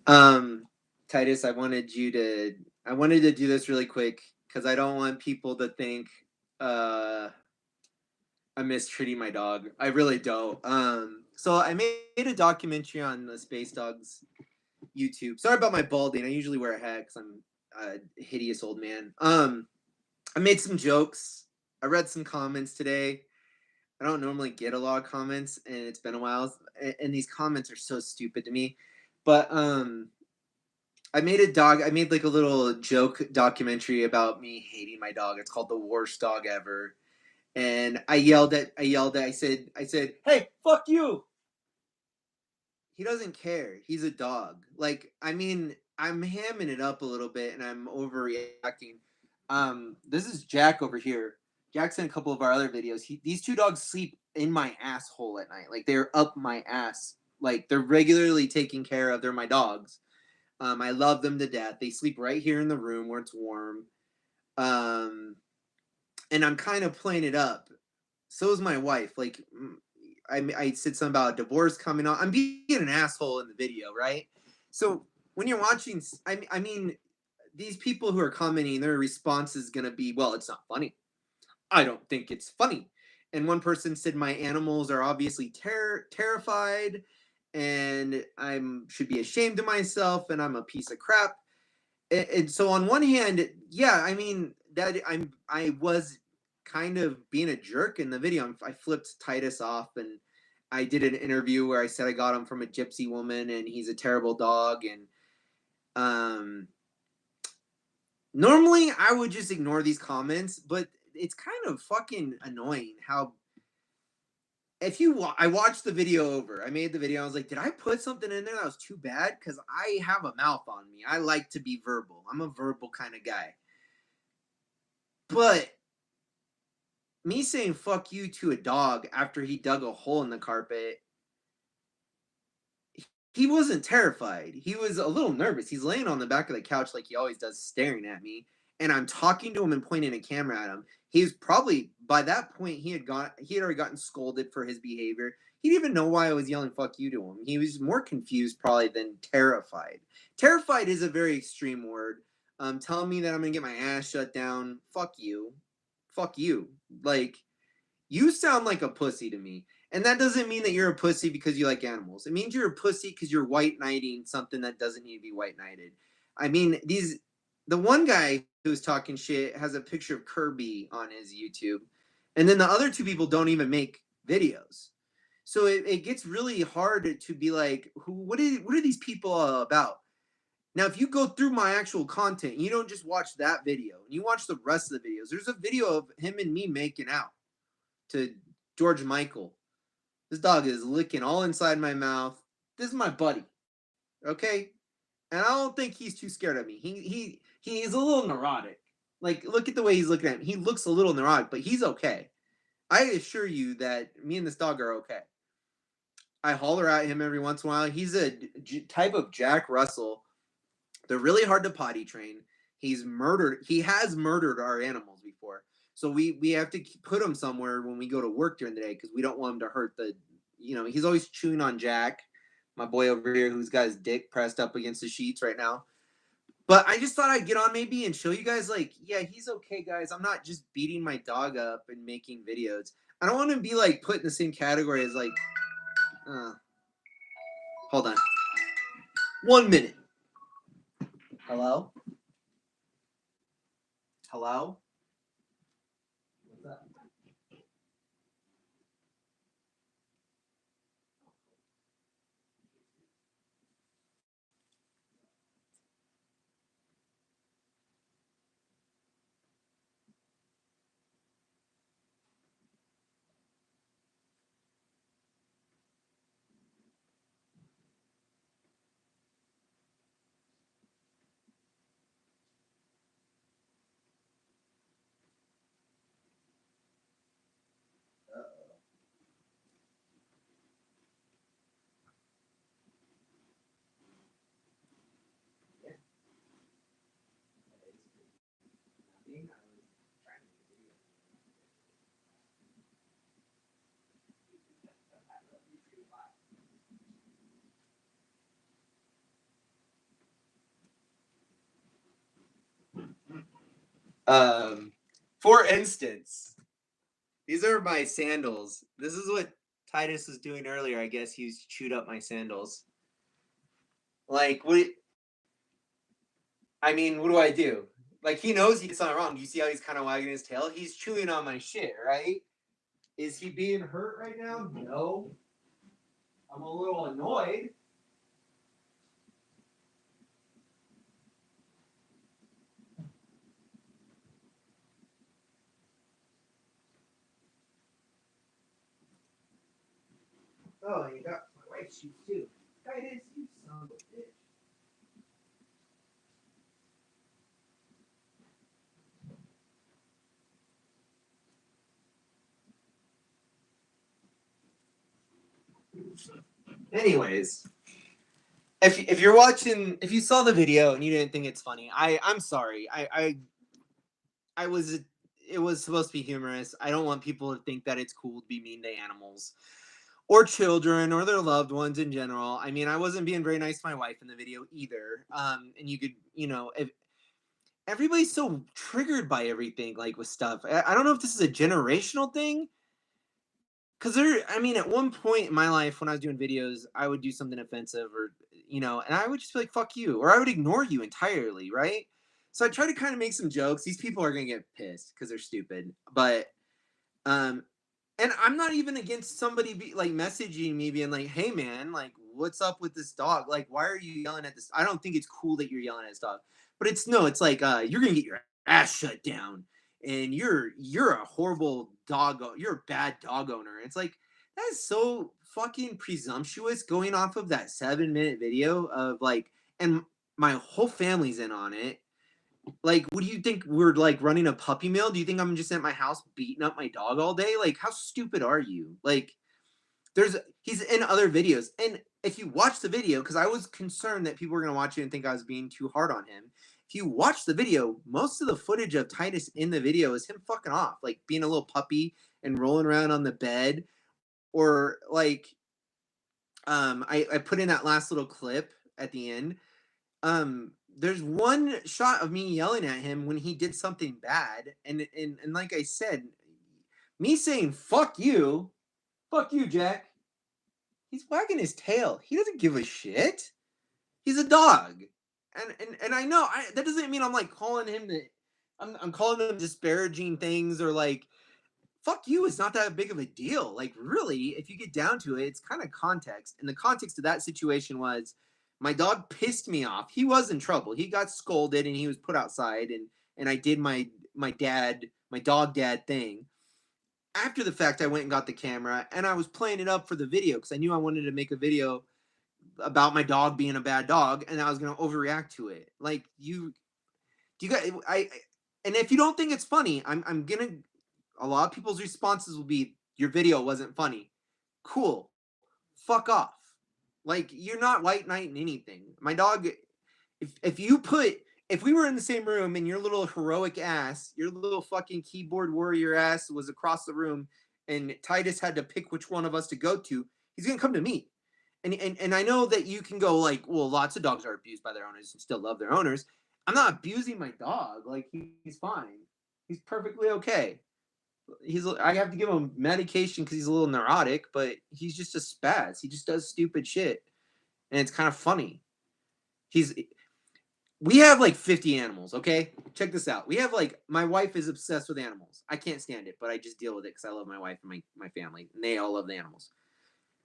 Um, Titus, I wanted to do this really quick because I don't want people to think uh I'm mistreating my dog. I really don't. So I made a documentary on the Space Dogs YouTube. Sorry about my balding. I usually wear a hat because I'm a hideous old man. I made some jokes. I read some comments today. I don't normally get a lot of comments, and it's been a while. And these comments are so stupid to me. But I made like a little joke documentary about me hating my dog. It's called The Worst Dog Ever. And I said, "Hey, fuck you." He doesn't care. He's a dog. Like, I mean, I'm hamming it up a little bit and I'm overreacting. This is Jack over here. Jack's in a couple of our other videos. These two dogs sleep in my asshole at night. Like, they're up my ass. Like, they're regularly taken care of. They're my dogs. I love them to death. They sleep right here in the room where it's warm. Um, and I'm kind of playing it up. So is my wife. Like, I said something about a divorce coming on. I'm being an asshole in the video, right? So when you're watching, I mean, these people who are commenting, their response is gonna be, "Well, it's not funny. I don't think it's funny." And one person said, "My animals are obviously terrified, and I'm should be ashamed of myself, and I'm a piece of crap." And so on one hand, yeah, I mean that I was kind of being a jerk in the video. I flipped Titus off, and I did an interview where I said I got him from a gypsy woman, and he's a terrible dog. And um, normally I would just ignore these comments, but it's kind of fucking annoying how I watched the video over. I made the video. I was like, did I put something in there that was too bad? Because I have a mouth on me. I like to be verbal. I'm a verbal kind of guy. But me saying fuck you to a dog after he dug a hole in the carpet, he wasn't terrified. He was a little nervous. He's laying on the back of the couch like he always does, staring at me. And I'm talking to him and pointing a camera at him. He's probably by that point he had already gotten scolded for his behavior. He didn't even know why I was yelling fuck you to him. He was more confused probably than terrified. Terrified is a very extreme word. Telling me that I'm gonna get my ass shut down. Fuck you. Fuck you. Like you sound like a pussy to me. And that doesn't mean that you're a pussy because you like animals. It means you're a pussy because you're white knighting something that doesn't need to be white knighted. I mean, the one guy who's talking shit has a picture of Kirby on his YouTube. And then the other two people don't even make videos. So it gets really hard to be like, what are these people about? Now, if you go through my actual content, you don't just watch that video, and you watch the rest of the videos. There's a video of him and me making out to George Michael. This dog is licking all inside my mouth. This is my buddy, okay? And I don't think he's too scared of me. He's a little neurotic. Like, look at the way he's looking at me. He looks a little neurotic, but he's okay. I assure you that me and this dog are okay. I holler at him every once in a while. He's a type of Jack Russell. They're really hard to potty train. He has murdered our animals before. So we have to put him somewhere when we go to work during the day because we don't want him to hurt he's always chewing on Jack, my boy over here who's got his dick pressed up against the sheets right now. But I just thought I'd get on maybe and show you guys like, yeah, he's okay, guys. I'm not just beating my dog up and making videos. I don't want to be like put in the same category as like, uh, hold on, 1 minute. Hello, hello. What's up? Um, for instance, these are my sandals. This is what Titus was doing earlier. I guess he's chewed up my sandals. Like, what? I mean, what do I do? Like, he knows he did something wrong. You see how he's kind of wagging his tail? He's chewing on my shit, right? Is he being hurt right now? No. I'm a little annoyed. Oh, you got my wife's shoes too. Titus, you son of a bitch. Anyways, if you're watching, if you saw the video and you didn't think it's funny, I'm sorry. I was it was supposed to be humorous. I don't want people to think that it's cool to be mean to animals or children or their loved ones in general. I mean, I wasn't being very nice to my wife in the video either. And you could, if everybody's so triggered by everything, like with stuff. I don't know if this is a generational thing. Cause I mean, at one point in my life when I was doing videos, I would do something offensive or, and I would just be like, fuck you, or I would ignore you entirely. Right. So I try to kind of make some jokes. These people are going to get pissed because they're stupid. But, um, and I'm not even against somebody like messaging me being like, hey man, like, what's up with this dog? Like, why are you yelling at this? I don't think it's cool that you're yelling at this dog. But it's no, it's like, you're going to get your ass shut down and you're a horrible you're a bad dog owner. It's like that is so fucking presumptuous going off of that 7-minute video of like, and my whole family's in on it. Like, what do you think, we're like running a puppy mill? Do you think I'm just at my house beating up my dog all day? Like, how stupid are you? Like, he's in other videos, and if you watch the video, because I was concerned that people were gonna watch it and think I was being too hard on him. If you watch the video, most of the footage of Titus in the video is him fucking off, like being a little puppy and rolling around on the bed, or like, I put in that last little clip at the end. There's one shot of me yelling at him when he did something bad, and like I said, me saying fuck you, Jack. He's wagging his tail. He doesn't give a shit. He's a dog. And I know that doesn't mean I'm like calling him I'm calling him disparaging things or like fuck you, it's not that big of a deal. Like really, if you get down to it, it's kind of context. And the context of that situation was my dog pissed me off. He was in trouble. He got scolded and he was put outside, and I did my dog dad thing. After the fact, I went and got the camera and I was playing it up for the video because I knew I wanted to make a video about my dog being a bad dog and I was going to overreact to it. Like do you guys, and if you don't think it's funny, I'm going to, a lot of people's responses will be, your video wasn't funny. Cool. Fuck off. Like, you're not white knighting anything. My dog, if we were in the same room and your little heroic ass, your little fucking keyboard warrior ass was across the room and Titus had to pick which one of us to go to, he's going to come to me. And I know that you can go like, well, lots of dogs are abused by their owners and still love their owners. I'm not abusing my dog. Like, he's fine. He's perfectly okay. I have to give him medication because he's a little neurotic, but he's just a spaz. He just does stupid shit, and it's kind of funny. We have like 50 animals. Okay, check this out. We have like, my wife is obsessed with animals. I can't stand it, but I just deal with it because I love my wife and my family, and they all love the animals.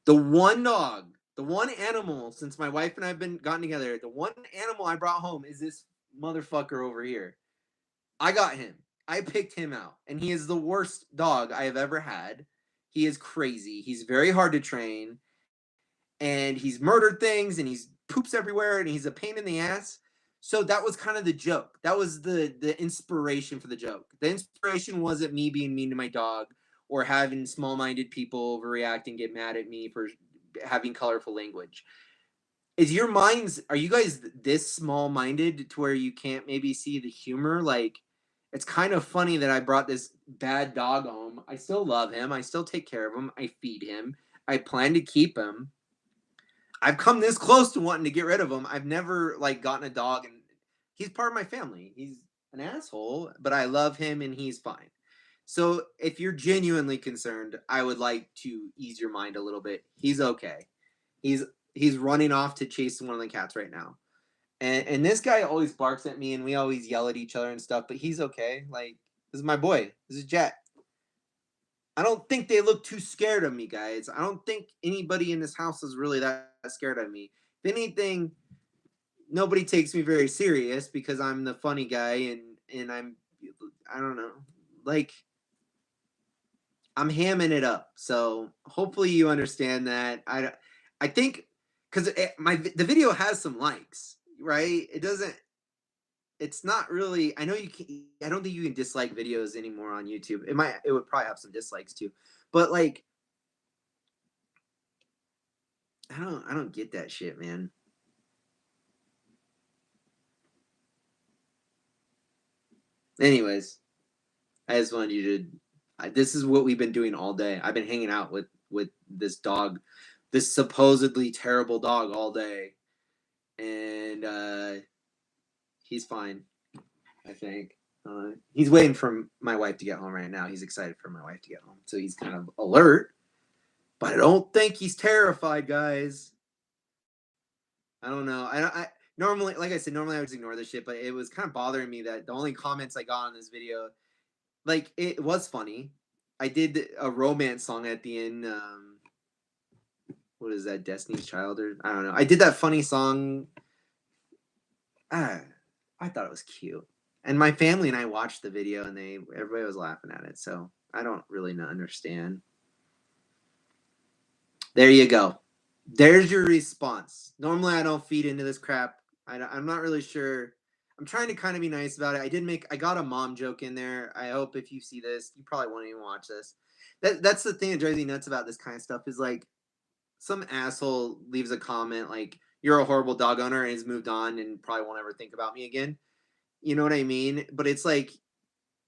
The one dog, the one animal since my wife and I've been gotten together, the one animal I brought home is this motherfucker over here. I got him. I picked him out, and he is the worst dog I have ever had. He is crazy. He's very hard to train, and he's murdered things, and he's poops everywhere, and he's a pain in the ass. So that was kind of the joke. That was the inspiration for the joke. The inspiration wasn't me being mean to my dog or having small-minded people overreact and get mad at me for having colorful language. Are you guys this small-minded to where you can't maybe see the humor? Like, it's kind of funny that I brought this bad dog home. I still love him. I still take care of him. I feed him. I plan to keep him. I've come this close to wanting to get rid of him. I've never like gotten a dog, and he's part of my family. an asshole, but I love him and he's fine. So if you're genuinely concerned, I would like to ease your mind a little bit. He's okay. He's he's running off to chase one of the cats right now. And this guy always barks at me and we always yell at each other and stuff, but he's okay. Like, this is my boy. This is Jack. I don't think they look too scared of me, guys. I don't think anybody in this house is really that scared of me. If anything, nobody takes me very serious because I'm the funny guy and I don't know. Like, I'm hamming it up. So hopefully you understand that. I think because the video has some likes, right? It doesn't. It's not really. I know you can. I don't think you can dislike videos anymore on YouTube. It might. It would probably have some dislikes too, but like, I don't. I don't get that shit, man. Anyways, I just wanted you to. This is what we've been doing all day. I've been hanging out with this dog, this supposedly terrible dog all day, and he's fine. I think he's waiting for my wife to get home right now. He's excited for my wife to get home, so he's kind of alert. But I don't think he's terrified, guys. I don't know. I normally, like I said, normally I would ignore this shit, but it was kind of bothering me that the only comments I got on this video, like it was funny. I did a romance song at the end. What is that? Destiny's Child or I don't know. I did that funny song. Ah, I thought it was cute, and my family and I watched the video, and everybody was laughing at it. So I don't really understand. There you go. There's your response. Normally, I don't feed into this crap. I'm not really sure. I'm trying to kind of be nice about it. I got a mom joke in there. I hope if you see this, you probably won't even watch this. That's the thing that drives me nuts about this kind of stuff is like some asshole leaves a comment like, you're a horrible dog owner and has moved on and probably won't ever think about me again. You know what I mean? But it's like,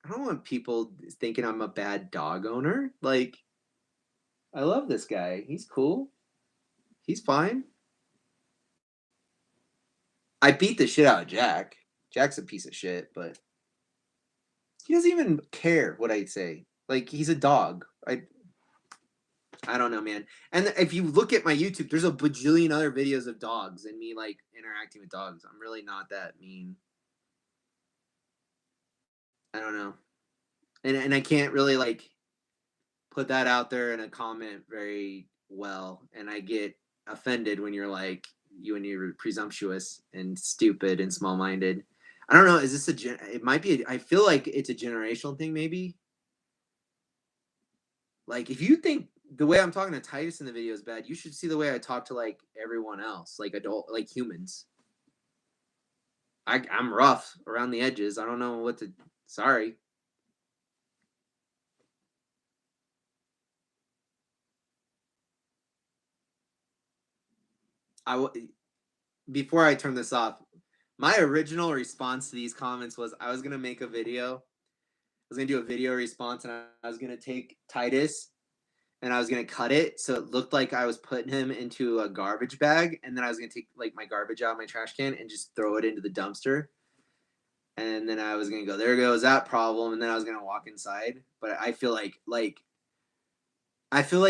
I don't want people thinking I'm a bad dog owner. Like, I love this guy. He's cool. He's fine. I beat the shit out of Jack. Jack's a piece of shit, but he doesn't even care what I say. Like he's a dog. I don't know, man. And if you look at my YouTube, there's a bajillion other videos of dogs and me like interacting with dogs. I'm really not that mean. I don't know. And I can't really like put that out there in a comment very well. And I get offended when you're like you're presumptuous and stupid and small minded. I don't know. Is this it might be, I feel like it's a generational thing, maybe. Like, if you think the way I'm talking to Titus in the video is bad, you should see the way I talk to like everyone else, like like humans. I'm rough around the edges. I don't know what to. Sorry. Before I turn this off, my original response to these comments was I was gonna make a video. I was gonna do a video response, and I was gonna take Titus and I was gonna cut it so it looked like I was putting him into a garbage bag, and then I was gonna take like my garbage out of my trash can and just throw it into the dumpster. And then I was gonna go, there goes that problem, and then I was gonna walk inside. But I feel like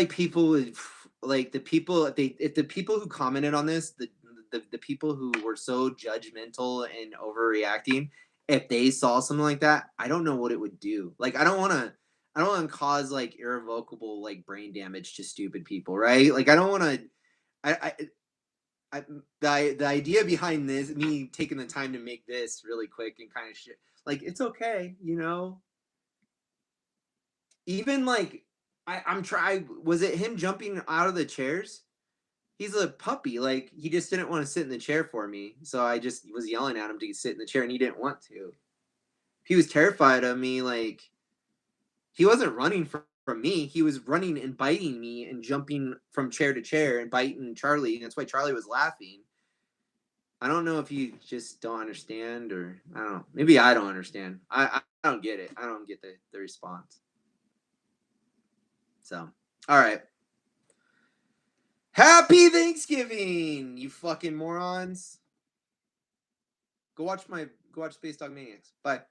people would like the people if the people who commented on this, the people who were so judgmental and overreacting, if they saw something like that, I don't know what it would do. Like I don't want to cause like irrevocable like brain damage to stupid people, right? Like I don't want to. I, I the idea behind this, me taking the time to make this really quick and kind of shit, like it's okay, you know. Even like I'm trying. Was it him jumping out of the chairs? He's a puppy. Like he just didn't want to sit in the chair for me, so I just was yelling at him to sit in the chair, and he didn't want to. He was terrified of me. Like he wasn't running from me. He was running and biting me and jumping from chair to chair and biting Charlie. And that's why Charlie was laughing. I don't know if you just don't understand or I don't know. Maybe I don't understand. I don't get it. I don't get the response. So, all right. Happy Thanksgiving, you fucking morons. Go watch Space Dog Maniacs. Bye.